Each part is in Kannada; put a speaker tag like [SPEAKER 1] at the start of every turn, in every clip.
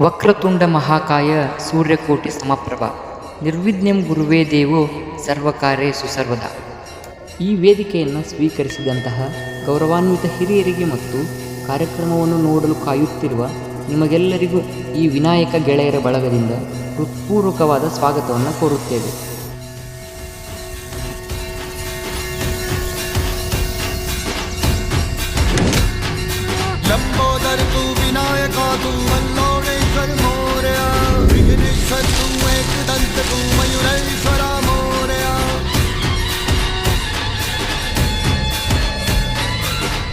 [SPEAKER 1] ವಕ್ರತುಂಡ ಮಹಾಕಾಯ ಸೂರ್ಯಕೋಟಿ ಸಮಪ್ರಭ ನಿರ್ವಿಘ್ನಂ ಗುರುವೇ ದೇವೋ ಸರ್ವಕಾರ್ಯೇಷು ಸರ್ವದಾ. ಈ ವೇದಿಕೆಯನ್ನು ಸ್ವೀಕರಿಸಿದಂತಹ ಗೌರವಾನ್ವಿತ ಹಿರಿಯರಿಗೆ ಮತ್ತು ಕಾರ್ಯಕ್ರಮವನ್ನು ನೋಡಲು ಕಾಯುತ್ತಿರುವ ನಿಮಗೆಲ್ಲರಿಗೂ ಈ ವಿನಾಯಕ ಗೆಳೆಯರ ಬಳಗದಿಂದ ಹೃತ್ಪೂರ್ವಕವಾದ ಸ್ವಾಗತವನ್ನು ಕೋರುತ್ತೇವೆ.
[SPEAKER 2] लंबोदर तू विनायक तू वल्लोणेश्वर मोरया, विघ्नेश्वर तू एकदंत तू मयूरेश्वर मोरया.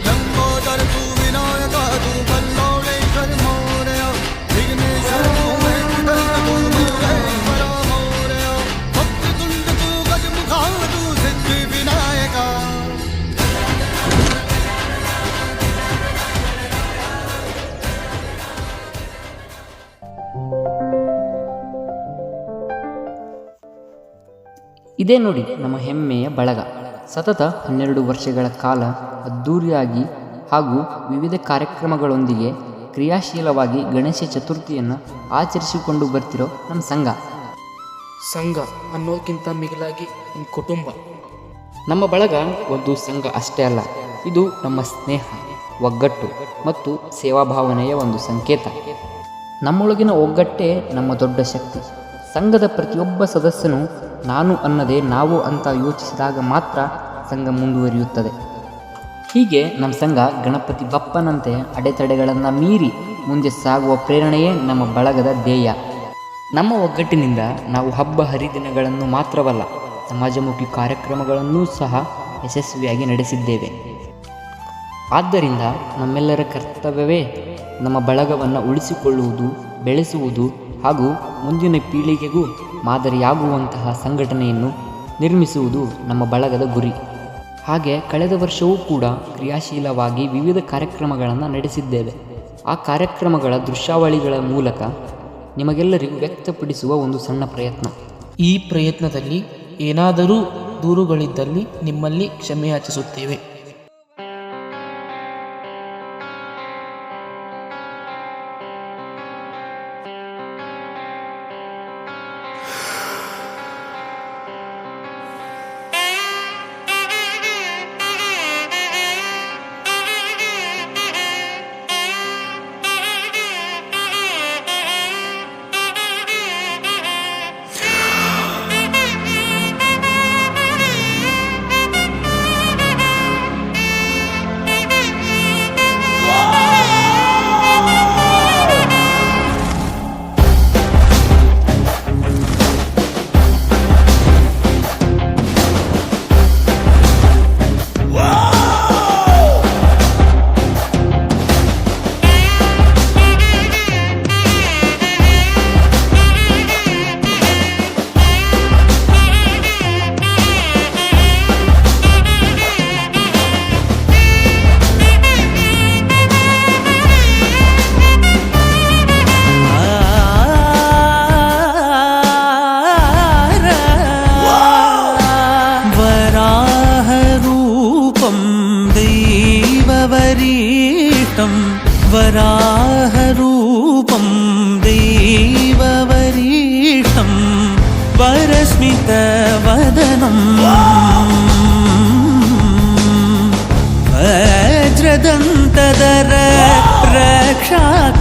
[SPEAKER 2] लंबोदर तू विनायक तू वल्लोणेश्वर मोरया, विघ्नेश्वर तू एकदंत तू मयूरेश्वर मोरया. वक्रतुंड तू गजमुखा तू सिद्धि विनायका.
[SPEAKER 1] ಇದೇ ನೋಡಿ ನಮ್ಮ ಹೆಮ್ಮೆಯ ಬಳಗ. ಸತತ 12 ವರ್ಷಗಳ ಕಾಲ ಅದ್ಧೂರಿಯಾಗಿ ಹಾಗೂ ವಿವಿಧ ಕಾರ್ಯಕ್ರಮಗಳೊಂದಿಗೆ ಕ್ರಿಯಾಶೀಲವಾಗಿ ಗಣೇಶ ಚತುರ್ಥಿಯನ್ನು ಆಚರಿಸಿಕೊಂಡು ಬರ್ತಿರೋ ನಮ್ಮ
[SPEAKER 3] ಸಂಘ ಅನ್ನೋದಕ್ಕಿಂತ ಮಿಗಿಲಾಗಿ ಒಂದು ಕುಟುಂಬ.
[SPEAKER 1] ನಮ್ಮ ಬಳಗ ಒಂದು ಸಂಘ ಅಷ್ಟೇ ಅಲ್ಲ, ಇದು ನಮ್ಮ ಸ್ನೇಹ, ಒಗ್ಗಟ್ಟು ಮತ್ತು ಸೇವಾಭಾವನೆಯ ಒಂದು ಸಂಕೇತ. ನಮ್ಮೊಳಗಿನ ಒಗ್ಗಟ್ಟೇ ನಮ್ಮ ದೊಡ್ಡ ಶಕ್ತಿ. ಸಂಘದ ಪ್ರತಿಯೊಬ್ಬ ಸದಸ್ಯನು ನಾನು ಅನ್ನದೇ ನಾವು ಅಂತ ಯೋಚಿಸಿದಾಗ ಮಾತ್ರ ಸಂಘ ಮುಂದುವರಿಯುತ್ತದೆ. ಹೀಗೆ ನಮ್ಮ ಸಂಘ ಗಣಪತಿ ಬಪ್ಪನಂತೆ ಅಡೆತಡೆಗಳನ್ನು ಮೀರಿ ಮುಂದೆ ಸಾಗುವ ಪ್ರೇರಣೆಯೇ ನಮ್ಮ ಬಳಗದ ಧ್ಯೇಯ. ನಮ್ಮ ಒಗ್ಗಟ್ಟಿನಿಂದ ನಾವು ಹಬ್ಬ ಹರಿದಿನಗಳನ್ನು ಮಾತ್ರವಲ್ಲ, ಸಮಾಜಮುಖಿ ಕಾರ್ಯಕ್ರಮಗಳನ್ನೂ ಸಹ ಯಶಸ್ವಿಯಾಗಿ ನಡೆಸಿದ್ದೇವೆ. ಆದ್ದರಿಂದ ನಮ್ಮೆಲ್ಲರ ಕರ್ತವ್ಯವೇ ನಮ್ಮ ಬಳಗವನ್ನು ಉಳಿಸಿಕೊಳ್ಳುವುದು, ಬೆಳೆಸುವುದು ಹಾಗೂ ಮುಂದಿನ ಪೀಳಿಗೆಗೂ ಮಾದರಿಯಾಗುವಂತಹ ಸಂಘಟನೆಯನ್ನು ನಿರ್ಮಿಸುವುದು ನಮ್ಮ ಬಳಗದ ಗುರಿ. ಹಾಗೆ ಕಳೆದ ವರ್ಷವೂ ಕೂಡ ಕ್ರಿಯಾಶೀಲವಾಗಿ ವಿವಿಧ ಕಾರ್ಯಕ್ರಮಗಳನ್ನು ನಡೆಸಿದ್ದೇವೆ. ಆ ಕಾರ್ಯಕ್ರಮಗಳ ದೃಶ್ಯಾವಳಿಗಳ ಮೂಲಕ ನಿಮಗೆಲ್ಲರಿಗೂ ವ್ಯಕ್ತಪಡಿಸುವ ಒಂದು ಸಣ್ಣ ಪ್ರಯತ್ನ.
[SPEAKER 3] ಈ ಪ್ರಯತ್ನದಲ್ಲಿ ಏನಾದರೂ ದೂರುಗಳಿದ್ದಲ್ಲಿ ನಿಮ್ಮಲ್ಲಿ ಕ್ಷಮೆ ಯಾಚಿಸುತ್ತೇವೆ.
[SPEAKER 4] वराहरूपं दैववरीष्टं वरस्मितवदनं वज्रदन्तधर रक्षाकवचम्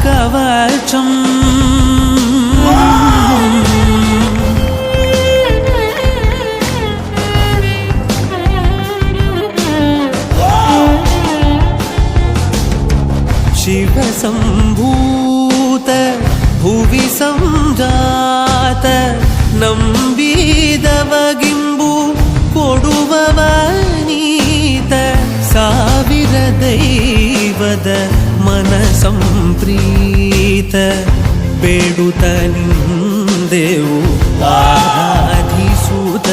[SPEAKER 4] शिवसम्भूत भुवि संजात ನಂಬಿದವಗಿಂಬು ಕೊಡುವವನೀತ ಸಾವಿರ ದೈವದ ಮನ ಸಂಪ್ರೀತ ಬೇಡುತ್ತ ನಿಂದೆವು ಆರಾಧಿಸುತ್ತ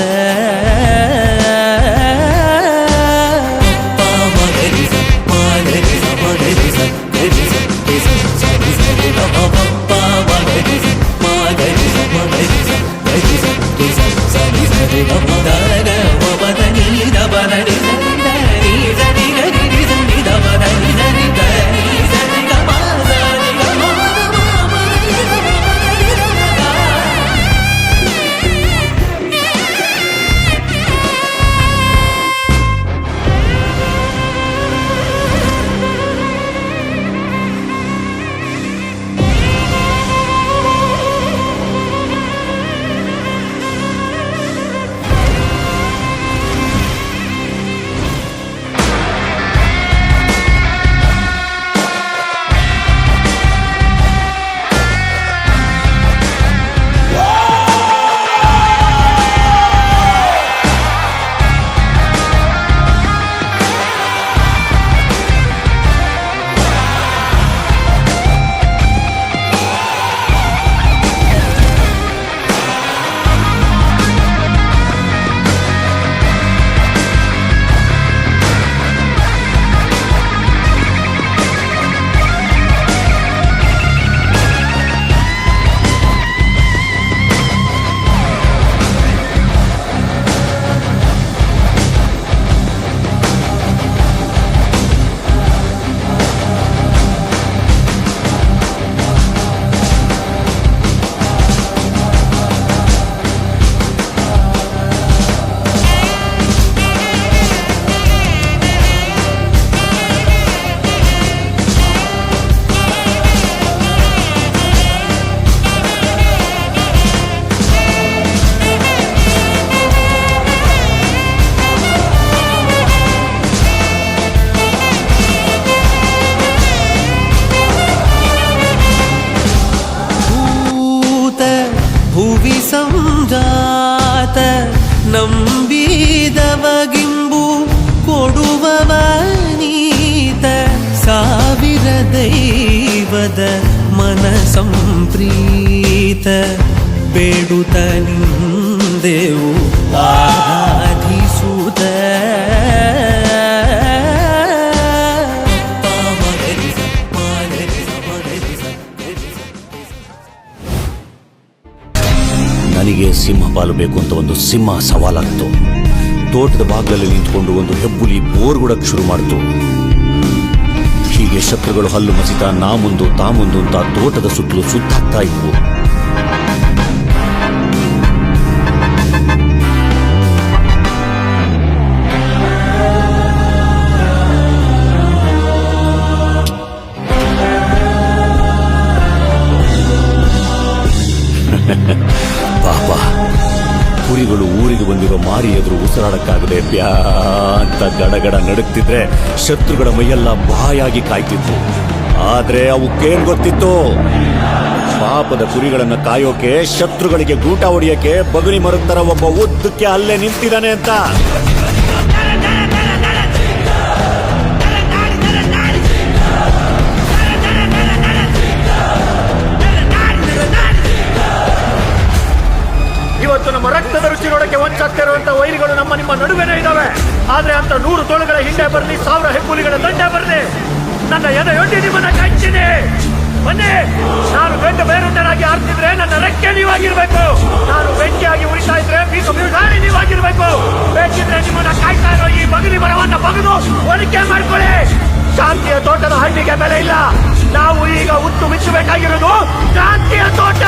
[SPEAKER 4] ನಂಬಿದವಗಿಂಬು ಕೊಡುವವ ನೀತ ಸಾವಿರ ದೈವದ ಮನ ಸಂಪ್ರೀತ ಬೇಡುತ್ತ ನಿಂದೆವು ಆರಾಧಿಸುತ್ತ
[SPEAKER 5] ನನಗೆ ಸಿಂಹ ಪಾಲು ಬೇಕು ಅಂತ ಒಂದು ಸಿಂಹ ಸವಾಲಾಗ್ತು. ತೋಟದ ಬಾಗಿಲಲ್ಲಿ ನಿಂತ್ಕೊಂಡು ಒಂದು ಹೆಬ್ಬುಲಿ ಬೋರ್ಗುಡಕ್ಕೆ ಶುರು ಮಾಡ್ತು. ಹೀಗೆ ಶತ್ರುಗಳು ಹಲ್ಲು ಮಸಿತ ನಾ ಮುಂದು ತಾ ಮುಂದು ಅಂತ ತೋಟದ ಸುತ್ತಲೂ ಸುತ್ತಾಗ್ತಾ ಇದ್ವು. ಪಾಪ ಕುರಿಗಳು ಊರಿಗೆ ಬಂದಿರೋ ಮಾರಿ ಎದುರು ಉಸಿರಾಡಕ್ಕಾಗದೆ ಬ್ಯಾ ಅಂತ ಗಡಗಡ ನಡುಕ್ತಿದ್ರೆ ಶತ್ರುಗಳ ಮೈಯೆಲ್ಲ ಬಾಯಾಗಿ ಕಾಯ್ತಿತ್ತು. ಆದ್ರೆ ಅವಕ್ಕೇನ್ ಗೊತ್ತಿತ್ತು, ಪಾಪದ ಕುರಿಗಳನ್ನ ಕಾಯೋಕೆ ಶತ್ರುಗಳಿಗೆ ಗೂಟ ಹೊಡಿಯಕ್ಕೆ ಬಗಲಿ ಮರದ ತರ ಒಬ್ಬ ಉದ್ದಕ್ಕೆ ಅಲ್ಲೇ ನಿಂತಿದ್ದಾನೆ ಅಂತ.
[SPEAKER 6] ಇವತ್ತು ನಮ್ಮ ರಕ್ತದ ರುಚಿ ನೋಡಕ್ಕೆ ವಂಚಾಗ್ತಾ ಇರುವಂತ ವೈರಿಗಳು ನಿಮ್ಮ ನಡುವೆನೇ ಇದ್ದಾವೆ. ಆದ್ರೆ ಅಂತ 100 ತೋಳುಗಳ ಹಿಂದೆ ಬರಲಿ, 1000 ಹೆಬ್ಬುಲಿಗಳ ದಂಡೆ ಬರಲಿ, ನನ್ನ ಎದೆಯೊಡ್ಡಿ ನಿಮ್ಮನ್ನ ಕಾಯ್ತೀನಿ. ಬನ್ನಿ, ನಾನು ಗಂಡು ಬೇರುಂಡನಾಗಿ ಆಡ್ತಿದ್ರೆ ನನ್ನ ರೆಕ್ಕೆ ನೀವಾಗಿರ್ಬೇಕು. ನಾನು ಬೆಂಕಿಯಾಗಿ ಉರಿತಾ ಇದ್ರೆ ಬೀಗ ಬೀಳ್ದಾಳಿ ನೀವಾಗಿರ್ಬೇಕು. ಬೇಕಿದ್ರೆ ನಿಮ್ಮನ್ನ ಕಾಯ್ತಾ ಇರೋ ಈ ಬಗಲಿ ಮರವನ್ನ ಬಗೆದು ಒಳಿಕೆ ಮಾಡ್ಕೊಳ್ಳಿ. ಶಾಂತಿಯ ತೋಟದ ಹಣ್ಣಿಗೆ ಬೆಲೆ ಇಲ್ಲ. ನಾವು ಈಗ ಉತ್ತು ಬಿಚ್ಚಬೇಕಾಗಿರೋದು ಶಾಂತಿಯ ತೋಟ.